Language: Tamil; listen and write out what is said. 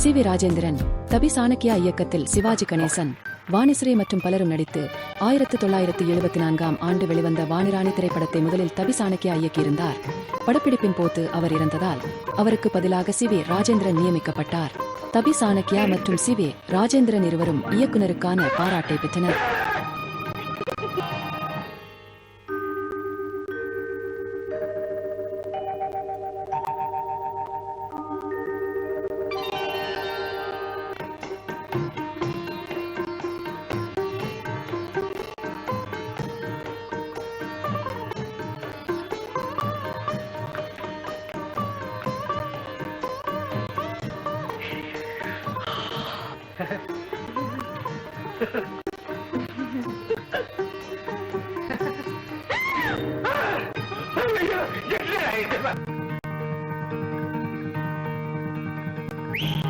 சி வி ராஜேந்திரன், தபி சாணக்கியா இயக்கத்தில் சிவாஜி கணேசன், வாணிஸ்ரீ மற்றும் பலரும் நடித்து 1974ஆம் ஆண்டு வெளிவந்த வாணிராணி திரைப்படத்தை முதலில் தபி சாணக்கியா இயக்கியிருந்தார். படப்பிடிப்பின் போது அவர் இறந்ததால் அவருக்கு பதிலாக சி வி ராஜேந்திரன் நியமிக்கப்பட்டார். தபி சாணக்கியா மற்றும் சி வி ராஜேந்திரன் இருவரும் இயக்குனருக்கான பாராட்டை பெற்றனர். Ha ha ha.